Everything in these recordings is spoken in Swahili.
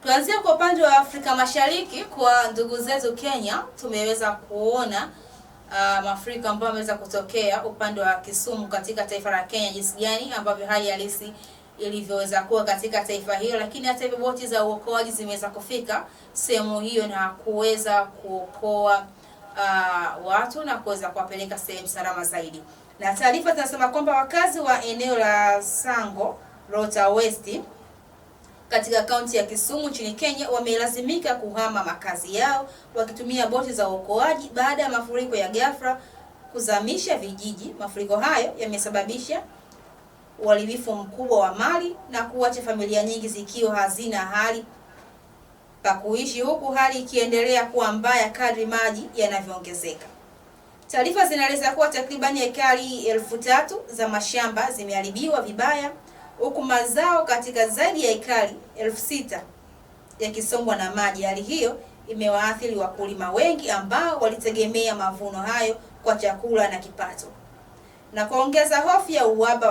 Tuanzie kwa upande wa Afrika Mashariki. Kwa ndugu zetu Kenya, tumeweza kuona mafuriko ambayo yameweza kutokea upande wa Kisumu katika taifa la Kenya, jinsi gani ambavyo hali halisi ilivyoweza kuwa katika taifa hilo. Lakini hata hivyo boti za uokoaji zimeweza kufika sehemu hiyo na kuweza kuokoa watu na kuweza kuwapeleka sehemu salama zaidi. Na taarifa zinasema kwamba wakazi wa eneo la Sango Rota West katika kaunti ya Kisumu nchini Kenya wamelazimika kuhama makazi yao wakitumia boti za uokoaji baada ya mafuriko ya ghafla kuzamisha vijiji. Mafuriko hayo yamesababisha uharibifu mkubwa wa mali na kuacha familia nyingi zikiwa hazina hali pa kuishi, huku hali ikiendelea kuwa mbaya kadri maji yanavyoongezeka. Taarifa zinaeleza kuwa takriban ekari 3,000 za mashamba zimeharibiwa vibaya, huku mazao katika zaidi ya ekari 6,000 yakisombwa na maji. Hali hiyo imewaathiri wakulima wengi ambao walitegemea mavuno hayo kwa chakula na kipato, na kuongeza hofu ya uhaba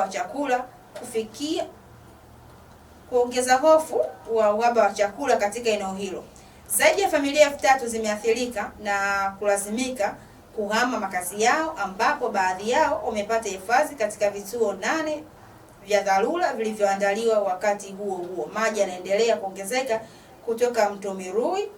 wa chakula katika eneo hilo. Zaidi ya familia 3,000 zimeathirika na kulazimika kuhama makazi yao, ambapo baadhi yao wamepata hifadhi katika vituo 8 vya dharura vilivyoandaliwa. Wakati huo maji yanaendelea kuongezeka kutoka mto Mirui,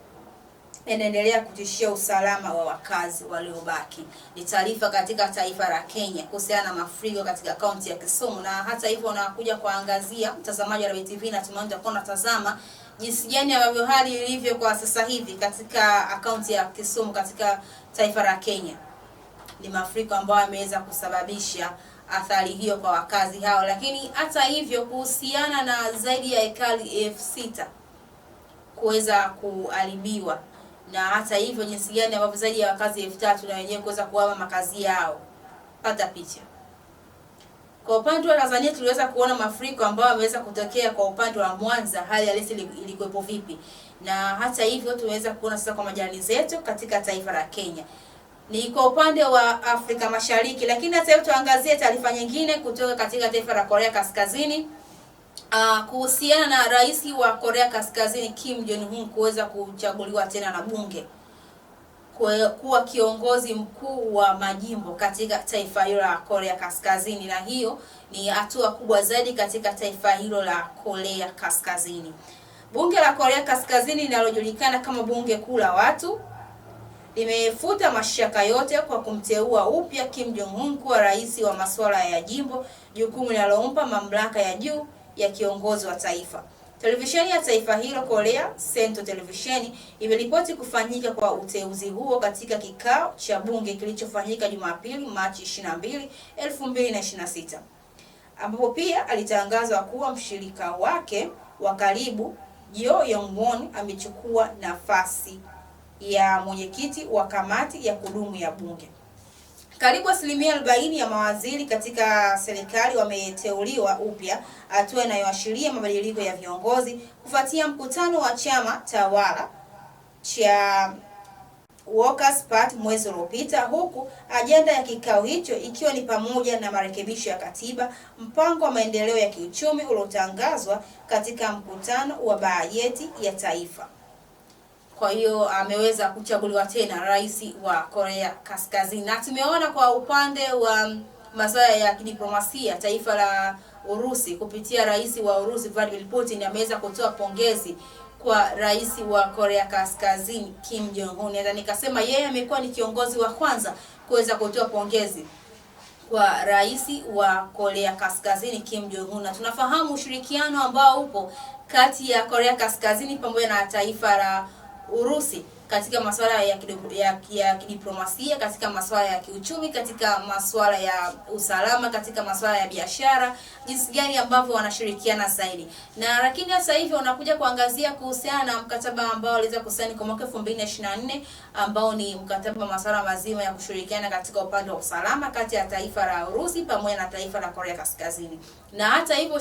yanaendelea kutishia usalama wa wakazi waliobaki. Ni taarifa katika taifa la Kenya kuhusiana na mafuriko katika kaunti ya Kisumu. Na hata hivyo nakuja kuangazia mtazamaji wa TV, na tumeanza kuona tazama jinsi gani ambavyo hali ilivyo kwa sasa hivi katika kaunti ya Kisumu katika taifa la Kenya. Ni mafuriko ambayo yameweza kusababisha athari hiyo kwa wakazi hao. Lakini hata hivyo, kuhusiana na zaidi ya ekari 6,000 kuweza kuharibiwa, na hata hivyo jinsi gani ambavyo zaidi ya wakazi 3,000 na wenyewe kuweza kuhama makazi yao. Pata picha. Kwa upande wa Tanzania tuliweza kuona mafuriko ambayo yameweza kutokea kwa upande wa Mwanza, hali halisi ilikuwepo vipi. Na hata hivyo tuweza kuona sasa kwa majirani zetu katika taifa la Kenya. Ni kwa upande wa Afrika Mashariki. Lakini hata hivyo tuangazie taarifa nyingine kutoka katika taifa la Korea Kaskazini. Kuhusiana na rais wa Korea Kaskazini Kim Jong-un kuweza kuchaguliwa tena na bunge kuwa kiongozi mkuu wa majimbo katika taifa hilo la Korea Kaskazini, na hiyo ni hatua kubwa zaidi katika taifa hilo la Korea Kaskazini. Bunge la Korea Kaskazini linalojulikana kama bunge kuu la watu limefuta mashaka yote kwa kumteua upya Kim Jong-un kuwa rais wa masuala ya jimbo, jukumu linalompa mamlaka ya juu ya kiongozi wa taifa. Televisheni ya taifa hilo Korea Central Television imeripoti kufanyika kwa uteuzi huo katika kikao cha bunge kilichofanyika Jumapili Machi 22, 2026, ambapo pia alitangazwa kuwa mshirika wake wa karibu Jo Yong-won amechukua nafasi ya mwenyekiti wa kamati ya kudumu ya bunge. Karibu 40% ya mawaziri katika serikali wameteuliwa upya, hatua inayoashiria mabadiliko ya viongozi kufuatia mkutano wa chama tawala cha Workers Party mwezi uliopita, huku ajenda ya kikao hicho ikiwa ni pamoja na marekebisho ya katiba, mpango wa maendeleo ya kiuchumi uliotangazwa katika mkutano wa bajeti ya taifa. Kwa hiyo ameweza kuchaguliwa tena rais wa Korea Kaskazini. Na tumeona kwa upande wa masuala ya kidiplomasia, taifa la Urusi kupitia rais wa Urusi Vladimir Putin ameweza kutoa pongezi kwa rais wa Korea Kaskazini Kim Jong-un. Na nikasema yeye amekuwa ni kiongozi wa kwanza kuweza kutoa pongezi kwa rais wa Korea Kaskazini Kim Jong-un. Na tunafahamu ushirikiano ambao upo kati ya Korea Kaskazini pamoja na taifa la Urusi katika masuala ya kidiplomasia, katika masuala ya kiuchumi, katika masuala ya usalama, katika masuala ya biashara, jinsi gani ambavyo wanashirikiana zaidi. Na lakini sasa hivi wanakuja kuangazia kuhusiana na mkataba ambao waliweza kusaini kwa mwaka 2024, ambao ni mkataba wa masuala mazima ya kushirikiana katika upande wa usalama kati ya taifa la Urusi pamoja na taifa la Korea Kaskazini. Na hata hivyo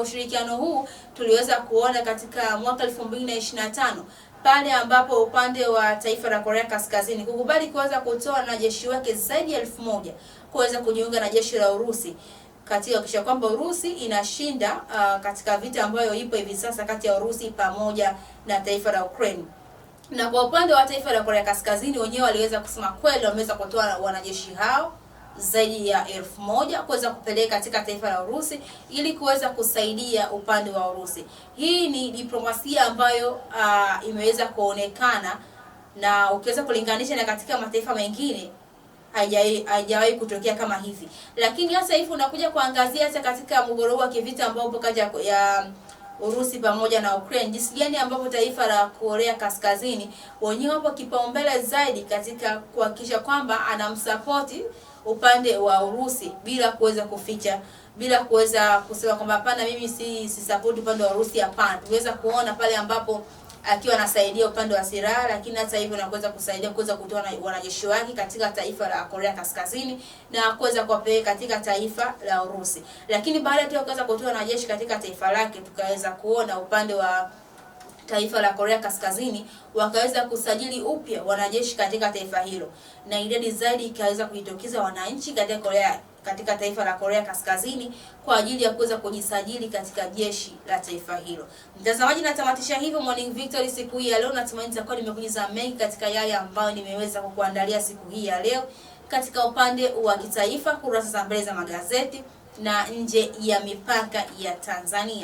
ushirikiano huu tuliweza kuona katika mwaka 2025 pale ambapo upande wa taifa la Korea Kaskazini kukubali kuweza kutoa wanajeshi wake zaidi ya 1,000 kuweza kujiunga na jeshi la Urusi katika kuhakikisha kwamba Urusi inashinda katika vita ambayo ipo hivi sasa kati ya Urusi pamoja na taifa la Ukraine. Na kwa upande wa taifa la Korea Kaskazini, wenyewe waliweza kusema kweli wameweza kutoa wanajeshi hao zaidi ya 1000 kuweza kupeleka katika taifa la Urusi ili kuweza kusaidia upande wa Urusi. Hii ni diplomasia ambayo imeweza kuonekana, na ukiweza kulinganisha na katika mataifa mengine haijawahi kutokea kama hivi. Lakini hasa hivi unakuja kuangazia hata katika mgogoro wa kivita ambao upo kati ya Urusi pamoja na Ukraine, jinsi gani ambapo taifa la Korea Kaskazini wenyewe wapo kipaumbele zaidi katika kuhakikisha kwamba anamsapoti upande wa Urusi bila kuweza kuficha, bila kuweza kusema kwamba hapana, mimi si support upande wa Urusi. Hapana, tuweza kuona pale ambapo akiwa anasaidia upande wa silaha, lakini hata hivyo anaweza kusaidia kuweza kutoa wanajeshi wake katika taifa la Korea Kaskazini na kuweza kuwapeleka katika taifa la Urusi. Lakini baada ya kuweza kutoa wanajeshi katika taifa lake, tukaweza kuona upande wa taifa la Korea Kaskazini wakaweza kusajili upya wanajeshi katika taifa hilo, na idadi zaidi ikaweza kujitokeza wananchi katika taifa la Korea Kaskazini kwa ajili ya kuweza kujisajili katika jeshi la taifa hilo. Mtazamaji, natamatisha hivyo Morning Victory siku hii ya leo. Natumaini nitakuwa nimekujuza mengi katika yale ambayo nimeweza kukuandalia siku hii ya leo katika upande wa kitaifa, kurasa za mbele za magazeti na nje ya mipaka ya Tanzania.